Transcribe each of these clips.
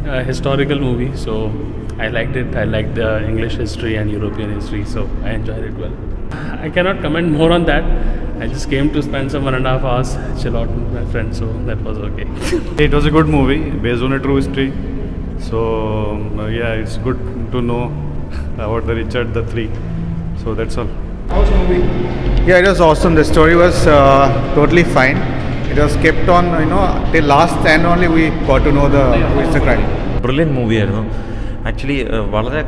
historical movie, so I liked it. I liked the English history and European history, so I enjoyed it well. I cannot comment more on that. I just came to spend some 1.5 hours, chill out with my friends, so that was okay. It was a good movie based on a true history. So yeah, it's good to know about the Richard III. So that's all. How was the movie? Yeah, it was awesome. The story was totally fine. It was kept on, till last and only we got to know who is the crime. Brilliant മൂവിയായിരുന്നു actually. വളരെ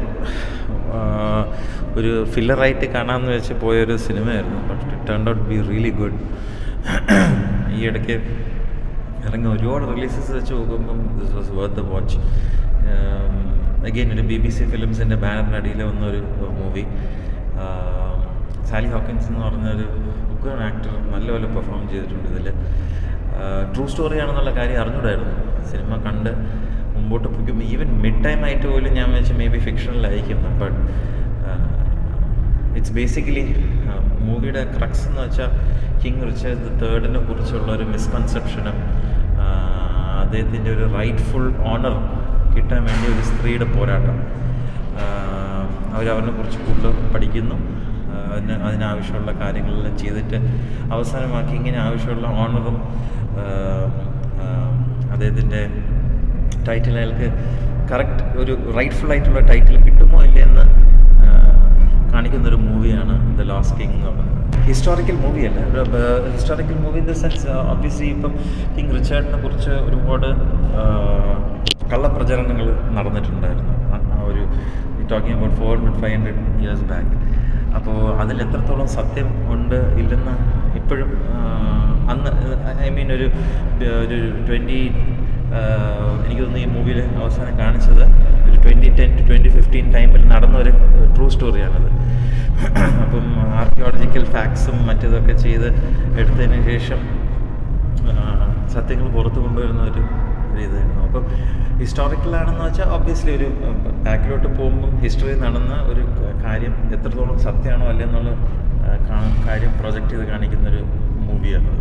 ഒരു ഫില്ലറായിട്ട് കാണാമെന്ന് വെച്ച് പോയൊരു സിനിമയായിരുന്നു. But it turn out be really good. ഈ ഇടയ്ക്ക് ഇറങ്ങി ഒരുപാട് റിലീസസ് വെച്ച് നോക്കുമ്പം this was worth the watch. Again ഒരു BBC ഫിലിംസിൻ്റെ ബാനറിനടിയിൽ വന്നൊരു മൂവി. സാലി ഹോക്കിൻസ് എന്ന് പറഞ്ഞൊരു ഉഗ്രൻ ആക്ടർ നല്ലപോലെ പെർഫോം ചെയ്തിട്ടുണ്ട് ഇതിൽ. ട്രൂ സ്റ്റോറിയാണെന്നുള്ള കാര്യം അറിഞ്ഞൂടായിരുന്നു. സിനിമ കണ്ട് മുമ്പോട്ട് പോയിക്കുമ്പോൾ ഈവൻ മിഡ് ടൈം ആയിട്ട് പോലും ഞാൻ വെച്ച് മേ ബി ഫിക്ഷനിലായിരിക്കുന്നു. ബട്ട് ഇറ്റ്സ് ബേസിക്കലി മൂവിയുടെ ക്രക്സ് എന്ന് വെച്ചാൽ കിങ് റിച്ചർഡ് III കുറിച്ചുള്ള ഒരു മിസ്കൺസെപ്ഷനും അദ്ദേഹത്തിൻ്റെ ഒരു റൈറ്റ്ഫുൾ ഓണർ കിട്ടാൻ വേണ്ടി ഒരു സ്ത്രീയുടെ പോരാട്ടം. അവരവനെ കുറിച്ച് കൂടുതൽ പഠിക്കുന്നു, അതിനാവശ്യമുള്ള കാര്യങ്ങളെല്ലാം ചെയ്തിട്ട് അവസാനമാക്കി ഇങ്ങനെ ആവശ്യമുള്ള ഓണറും അദ്ദേഹത്തിൻ്റെ ടൈറ്റിൽ അയാൾക്ക് കറക്റ്റ് ഒരു റൈറ്റ്ഫുൾ ആയിട്ടുള്ള ടൈറ്റിൽ കിട്ടുമോ ഇല്ലയെന്ന് കാണിക്കുന്നൊരു മൂവിയാണ് ദ ലാസ്റ്റ് കിങ് എന്ന് പറയുന്നത്. ഹിസ്റ്റോറിക്കൽ മൂവിയല്ല, historical movie in the sense obviously ഇപ്പം കിങ് റിച്ചാർഡിനെ കുറിച്ച് ഒരുപാട് കള്ളപ്രചരണങ്ങൾ നടന്നിട്ടുണ്ടായിരുന്നു. ഒരു ടോക്കിംഗ് അബൌട്ട് 400-500 years ബാക്ക്. അപ്പോൾ അതിൽ എത്രത്തോളം സത്യം ഉണ്ട് ഇല്ലെന്ന് ഇപ്പോഴും അന്ന് ഐ മീൻ ഒരു 20 എനിക്ക് തോന്നുന്നു ഈ മൂവിയിൽ അവസാനം കാണിച്ചത് ഒരു 2010 to 2015 ടൈമിൽ നടന്നൊരു ട്രൂ സ്റ്റോറിയാണത്. അപ്പം ആർക്കിയോളജിക്കൽ ഫാക്ട്സും മറ്റേതൊക്കെ ചെയ്ത് എടുത്തതിന് ശേഷം സത്യങ്ങൾ പുറത്തു കൊണ്ടുവരുന്ന ഒരു ഇതായിരുന്നു. അപ്പം ഹിസ്റ്റോറിക്കലാണെന്ന് വെച്ചാൽ ഒബ്വിയസ്ലി ഒരു ബാക്കിലോട്ട് പോകുമ്പം ഹിസ്റ്ററി നടന്ന ഒരു കാര്യം എത്രത്തോളം സത്യമാണോ അല്ലെന്നുള്ള കാര്യം പ്രൊജക്റ്റ് ചെയ്ത് കാണിക്കുന്നൊരു മൂവിയാണ്.